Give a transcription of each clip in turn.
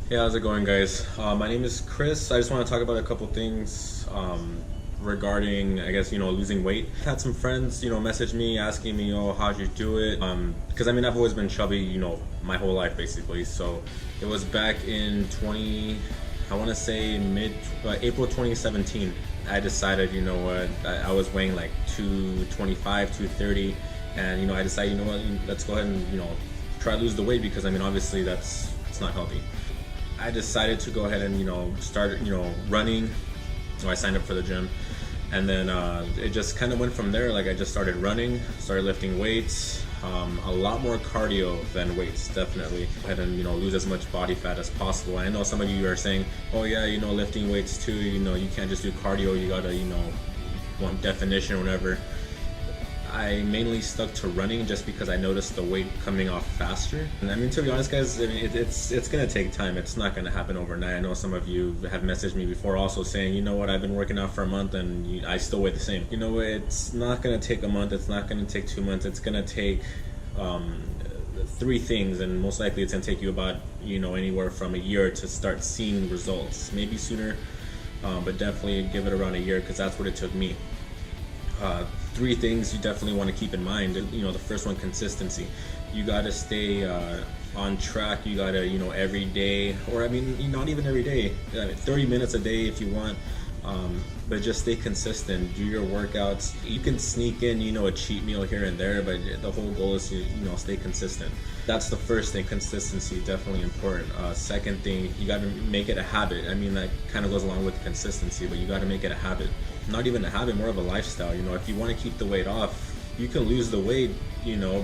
Hey, how's it going, guys? My name is Chris. I just want to talk about a couple things regarding, I guess, losing weight. Had some friends, message me asking me, oh, how'd you do it? Because I mean, I've always been chubby, my whole life basically. So it was back in I want to say mid April 2017. I decided, I was weighing like 225, 230, and I decided, let's go ahead and try to lose the weight because I mean, obviously it's not healthy. I decided to go ahead and start running. So I signed up for the gym, and then it just kind of went from there. Like I just started running, started lifting weights, a lot more cardio than weights, definitely. And lose as much body fat as possible. I know some of you are saying, oh yeah, lifting weights too. You can't just do cardio. You gotta want definition or whatever. I mainly stuck to running just because I noticed the weight coming off faster. And I mean, to be honest, guys, I mean, it's gonna take time. It's not gonna happen overnight. I know some of you have messaged me before, also saying, you know what, I've been working out for a month and I still weigh the same. You know what? It's not gonna take a month. It's not gonna take 2 months. It's gonna take three things, and most likely it's gonna take you about anywhere from a year to start seeing results. Maybe sooner, but definitely give it around a year because that's what it took me. Three things you definitely want to keep in mind. The first one, consistency. You got to stay on track. You got to, every day, or I mean, not even every day, 30 minutes a day if you want, but just stay consistent. Do your workouts. You can sneak in, a cheat meal here and there, but the whole goal is to, stay consistent. That's the first thing. Consistency, definitely important. Second thing, you got to make it a habit. I mean, that kind of goes along with consistency, but you got to make it a habit. Not even a habit, more of a lifestyle. If you want to keep the weight off, you can lose the weight,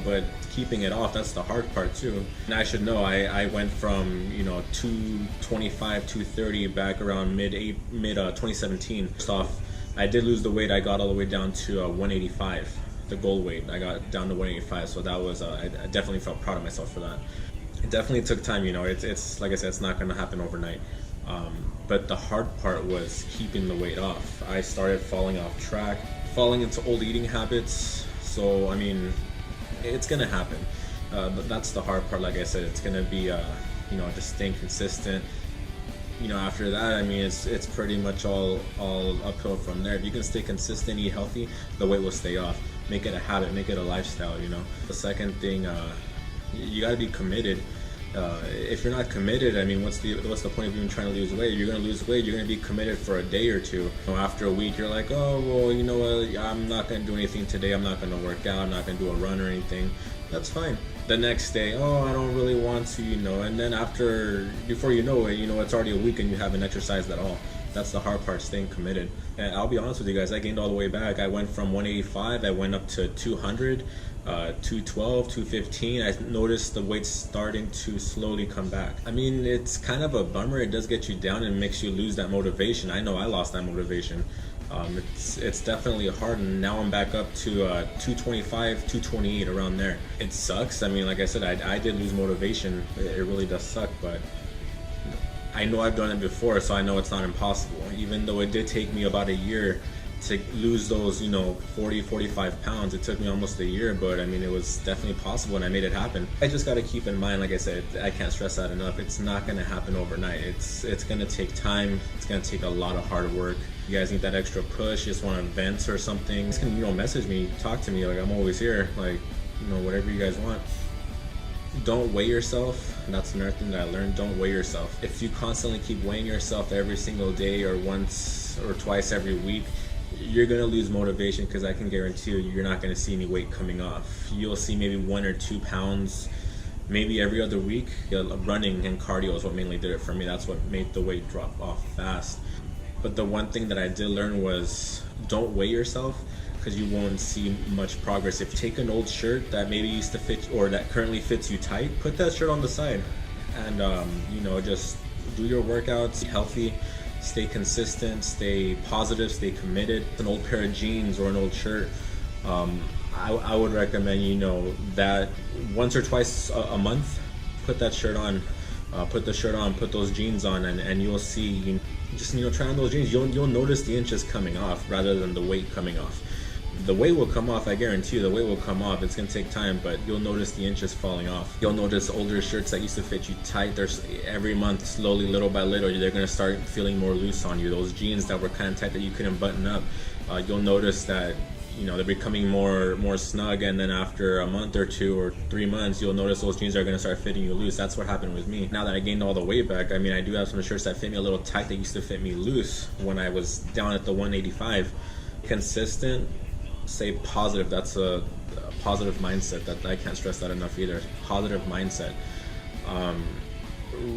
but keeping it off, that's the hard part too. And I should know, I went from 225, 230 back around mid 2017. First off, I did lose the weight. I got all the way down to 185, the goal weight. I got down to 185, so that was I definitely felt proud of myself for that. It definitely took time. It's like I said, it's not going to happen overnight. But the hard part was keeping the weight off. I started falling off track, falling into old eating habits. So I mean, it's gonna happen. But that's the hard part. Like I said, it's gonna be just staying consistent. After that, I mean, it's pretty much all uphill from there. If you can stay consistent, eat healthy, the weight will stay off. Make it a habit, make it a lifestyle. The second thing, you got to be committed. If you're not committed, I mean, what's the point of even trying to lose weight? You're gonna lose weight. You're gonna be committed for a day or two. After a week, you're like, oh well, you know what? I'm not gonna do anything today. I'm not gonna work out. I'm not gonna do a run or anything. That's fine. The next day, oh, I don't really want to, and then before you know it, it's already a week and you haven't exercised at all. That's the hard part, staying committed. And I'll be honest with you guys, I gained all the way back. I went from 185, I went up to 200, 212, 215. I noticed the weight starting to slowly come back. I mean, it's kind of a bummer. It does get you down and makes you lose that motivation. I know I lost that motivation. It's definitely hard, and now I'm back up to 225, 228, around there. It sucks. I mean, like I said, I did lose motivation. It really does suck, but I know I've done it before, so I know it's not impossible. Even though it did take me about a year to lose those 40, 45 pounds, it took me almost a year, but I mean, it was definitely possible and I made it happen. I just got to keep in mind, like I said, I can't stress that enough, it's not going to happen overnight. It's going to take time. It's going to take a lot of hard work. You guys need that extra push, you just want to vent or something, just can message me, talk to me. Like, I'm always here. Like, whatever you guys want. Don't weigh yourself. That's another thing that I learned. Don't weigh yourself. If you constantly keep weighing yourself every single day or once or twice every week, you're gonna lose motivation, because I can guarantee you're not gonna see any weight coming off. You'll see maybe 1 or 2 pounds maybe every other week. Running and cardio is what mainly did it for me. That's what made the weight drop off fast. But the one thing that I did learn was, don't weigh yourself, because you won't see much progress. If you take an old shirt that maybe used to fit or that currently fits you tight, put that shirt on the side and just do your workouts, be healthy, stay consistent, stay positive, stay committed. An old pair of jeans or an old shirt, I would recommend that once or twice a month, put that shirt on, put the shirt on, put those jeans on, and you'll see, just try on those jeans, you'll notice the inches coming off rather than the weight coming off. The weight will come off, I guarantee you, the weight will come off. It's gonna take time, but you'll notice the inches falling off. You'll notice older shirts that used to fit you tight, there's every month, slowly, little by little, they're gonna start feeling more loose on you. Those jeans that were kind of tight that you couldn't button up, you'll notice that, you know, they're becoming more snug, and then after a month or 2 or 3 months, you'll notice those jeans are gonna start fitting you loose. That's what happened with me. Now that I gained all the weight back, I mean, I do have some shirts that fit me a little tight that used to fit me loose when I was down at the 185. Consistent, say positive. That's a positive mindset. That I can't stress that enough either. Positive mindset.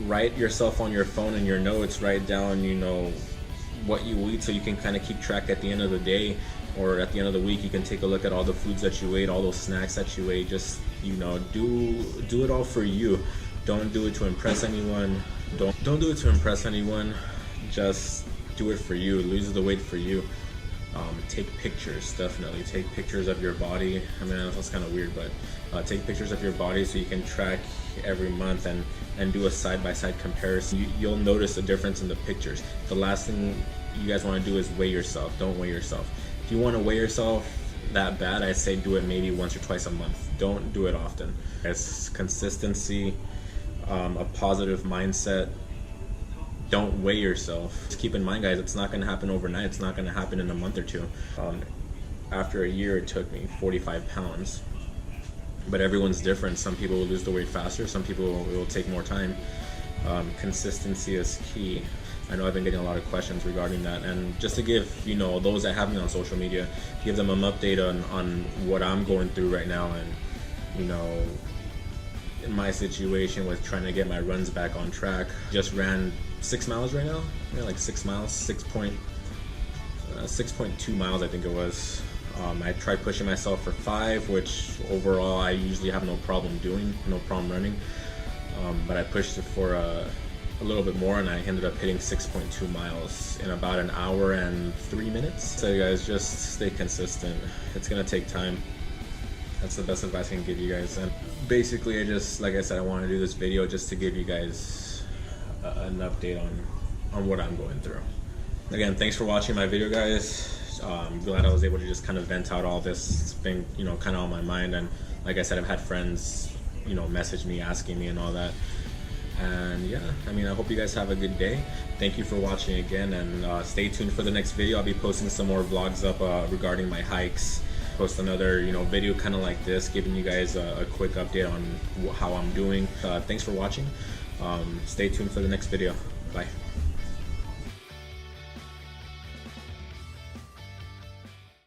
Write yourself on your phone and your notes. Write down, you know, what you eat, so you can kind of keep track at the end of the day, or at the end of the week. You can take a look at all the foods that you ate, all those snacks that you ate. Just, you know, do it all for you. Don't do it to impress anyone. Don't do it to impress anyone. Just do it for you. Lose the weight for you. Take pictures, definitely. Take pictures of your body. I mean, that's kind of weird, but take pictures of your body so you can track every month and do a side-by-side comparison. You'll notice a difference in the pictures. The last thing you guys want to do is weigh yourself. Don't weigh yourself. If you want to weigh yourself that bad, I say do it maybe once or twice a month. Don't do it often. It's consistency, a positive mindset. Don't weigh yourself. Just keep in mind, guys, it's not going to happen overnight. It's not going to happen in a month or two. After a year, it took me 45 pounds. But everyone's different. Some people will lose the weight faster. Some people will take more time. Consistency is key. I know I've been getting a lot of questions regarding that. And just to give, you know, those that have me on social media, give them an update on what I'm going through right now. And, you know, in my situation with trying to get my runs back on track. Just ran 6 miles right now. Yeah, like 6 miles, 6.2 miles, I think it was. I tried pushing myself for 5, which overall I usually have no problem doing, no problem running. But I pushed it for a little bit more, and I ended up hitting 6.2 miles in about an hour and 3 minutes. So you guys, just stay consistent. It's gonna take time. That's the best advice I can give you guys. And basically, like I said, I want to do this video just to give you guys an update on what I'm going through. Again, thanks for watching my video, guys. I'm glad I was able to just kind of vent out all this. It's been, you know, kind of on my mind. And like I said, I've had friends, you know, message me, asking me and all that. And yeah, I mean, I hope you guys have a good day. Thank you for watching again, and stay tuned for the next video. I'll be posting some more vlogs up regarding my hikes. Post another, you know, video kind of like this, giving you guys a quick update on how I'm doing. Thanks for watching. Stay tuned for the next video. Bye.